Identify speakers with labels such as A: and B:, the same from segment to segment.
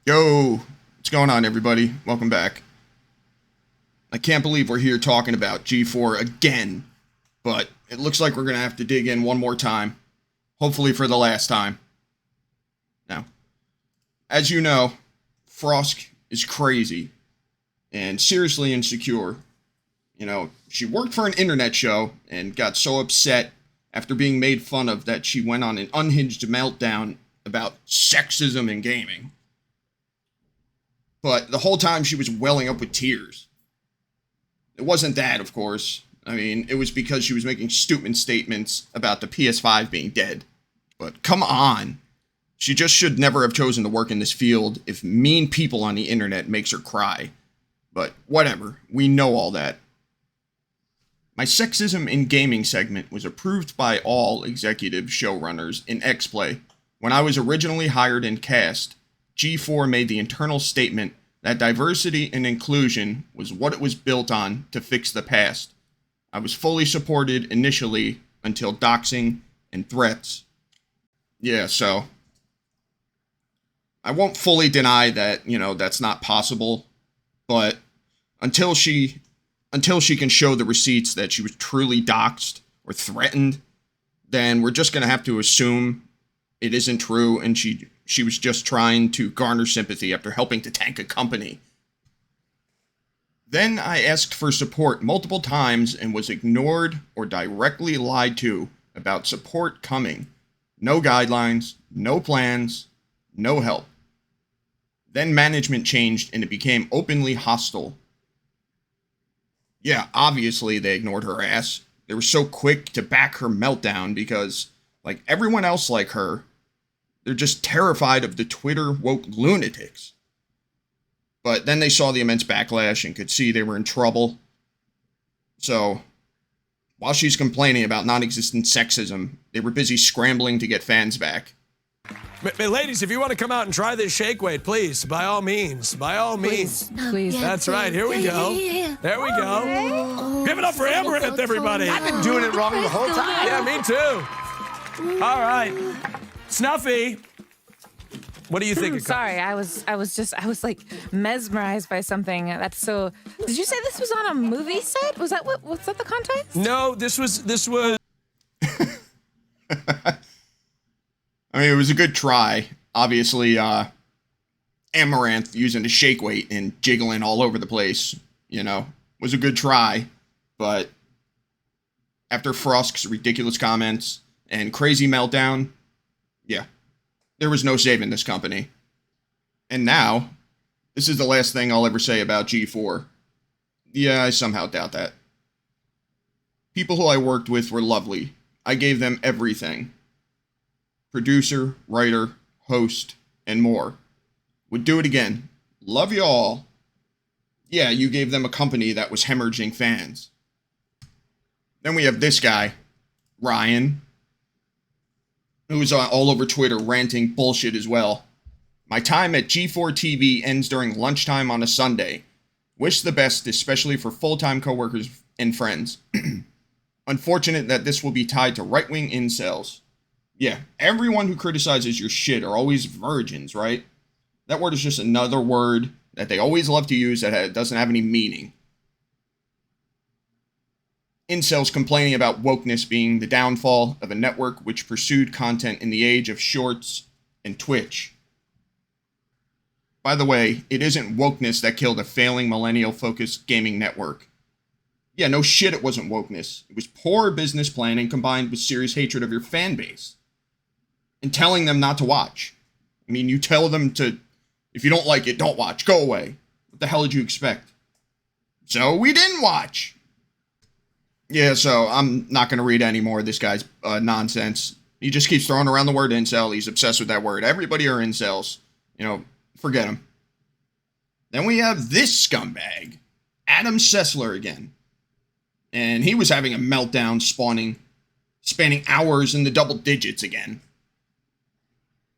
A: Yo, what's going on, everybody? Welcome back. I can't believe we're here talking about G4 again, but it looks like we're going to have to dig in one more time, hopefully for the last time. Now, as you know, Frosk is crazy and seriously insecure. You know, she worked for an internet show and got so upset after being made fun of that she went on an unhinged meltdown about sexism in gaming. But the whole time she was welling up with tears. It wasn't that, of course. I mean, it was because she was making stupid statements about the PS5 being dead. But come on. She just should never have chosen to work in this field if mean people on the internet makes her cry. But whatever, we know all that. My sexism in gaming segment was approved by all executive showrunners in X-Play. When I was originally hired and cast, G4 made the internal statement that diversity and inclusion was what it was built on to fix the past. I was fully supported initially until doxing and threats. Yeah, so I won't fully deny that, that's not possible, but until she can show the receipts that she was truly doxed or threatened, then we're just going to have to assume it isn't true and she was just trying to garner sympathy after helping to tank a company. Then I asked for support multiple times and was ignored or directly lied to about support coming. No guidelines, no plans, no help. Then management changed and it became openly hostile. Yeah, obviously they ignored her ass. They were so quick to back her meltdown because, like everyone else like her, they're just terrified of the Twitter woke lunatics. But then they saw the immense backlash and could see they were in trouble. So, while she's complaining about non-existent sexism, they were busy scrambling to get fans back.
B: Ladies, if you want to come out and try this shake weight, please, by all means.
C: Please.
B: That's right, here we go. There we go. Give it up for Amaranth, everybody.
D: I've been doing it wrong the whole time.
B: Yeah, me too. All right. Snuffy, what do you think?
C: Sorry, I was like mesmerized by something. That's so. Did you say this was on a movie set? Was that was that the context?
B: No, this was.
A: I mean, it was a good try. Obviously, Amaranth using the shake weight and jiggling all over the place, was a good try. But after Frosk's ridiculous comments and crazy meltdown, yeah, there was no saving this company. And now, this is the last thing I'll ever say about G4. Yeah, I somehow doubt that. People who I worked with were lovely. I gave them everything. Producer, writer, host, and more. Would do it again. Love you all. Yeah, you gave them a company that was hemorrhaging fans. Then we have this guy, Ryan, who's all over Twitter ranting bullshit as well. My time at G4 TV ends during lunchtime on a Sunday. Wish the best, especially for full-time coworkers and friends. Unfortunate that this will be tied to right-wing incels. Yeah, everyone who criticizes your shit are always virgins, right? That word is just another word that they always love to use that doesn't have any meaning. Incels complaining about wokeness being the downfall of a network which pursued content in the age of shorts and Twitch. By the way, it isn't wokeness that killed a failing millennial-focused gaming network. Yeah, no shit it wasn't wokeness. It was poor business planning combined with serious hatred of your fan base. And telling them not to watch. I mean, you tell them to, if you don't like it, don't watch, go away. What the hell did you expect? So we didn't watch. Yeah, so I'm not going to read any more of this guy's nonsense. He just keeps throwing around the word incel. He's obsessed with that word. Everybody are incels. Forget him. Then we have this scumbag, Adam Sessler again. And he was having a meltdown spanning hours in the double digits again.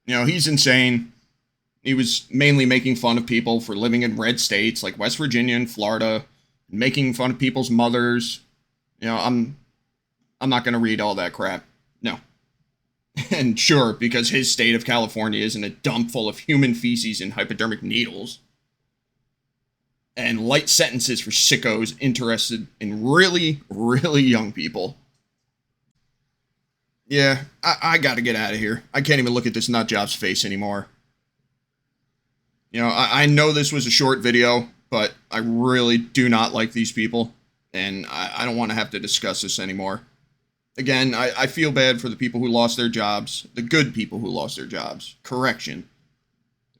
A: He's insane. He was mainly making fun of people for living in red states like West Virginia and Florida, and making fun of people's mothers. I'm not going to read all that crap. No. And sure, because his state of California isn't a dump full of human feces and hypodermic needles. And light sentences for sickos interested in really, really young people. Yeah, I gotta get out of here. I can't even look at this nutjob's face anymore. You know, I know this was a short video, but I really do not like these people. And I don't want to have to discuss this anymore. Again, I feel bad for the people who lost their jobs. The good people who lost their jobs. Correction.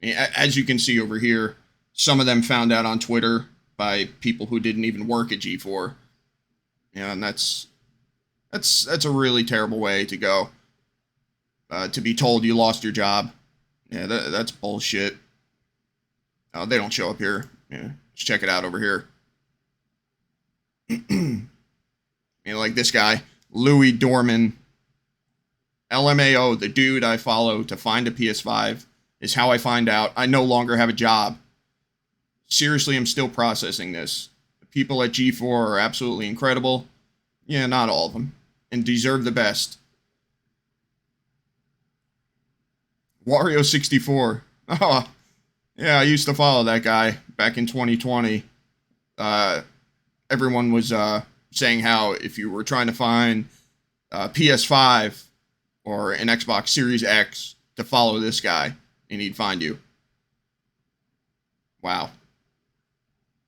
A: As you can see over here, some of them found out on Twitter by people who didn't even work at G4. Yeah, and that's a really terrible way to go. To be told you lost your job. Yeah, that's bullshit. Oh, they don't show up here. Yeah, just check it out over here. You know, like this guy, Louis Dorman. LMAO, the dude I follow to find a PS5, is how I find out I no longer have a job. Seriously, I'm still processing this. The people at G4 are absolutely incredible. Yeah, not all of them. And deserve the best. Wario64. Oh, yeah, I used to follow that guy back in 2020. Everyone was saying how if you were trying to find a PS5 or an Xbox Series X to follow this guy, and he'd find you. Wow.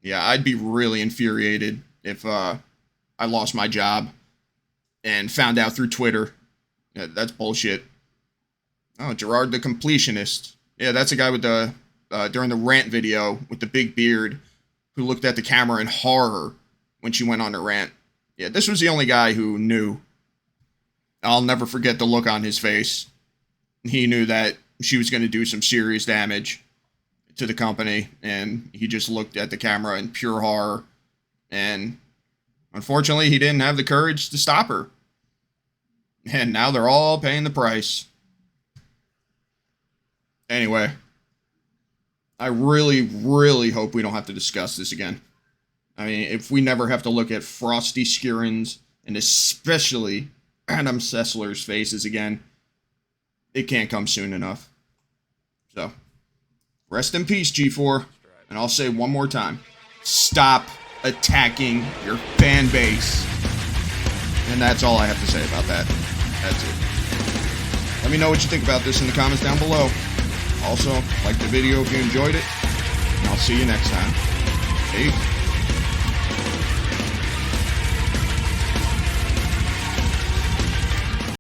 A: Yeah, I'd be really infuriated if I lost my job and found out through Twitter. Yeah, that's bullshit. Oh, Gerard the Completionist. Yeah, that's a guy with the during the rant video with the big beard who looked at the camera in horror when she went on her rant. Yeah, this was the only guy who knew. I'll never forget the look on his face. He knew that she was going to do some serious damage to the company, and he just looked at the camera in pure horror. And unfortunately, he didn't have the courage to stop her. And now they're all paying the price. Anyway, I really, really hope we don't have to discuss this again. I mean, if we never have to look at Frosty Skirrin's and especially Adam Sessler's faces again, it can't come soon enough. So, rest in peace, G4. And I'll say one more time, stop attacking your fan base. And that's all I have to say about that. That's it. Let me know what you think about this in the comments down below. Also, like the video if you enjoyed it. And I'll see you next time. Peace.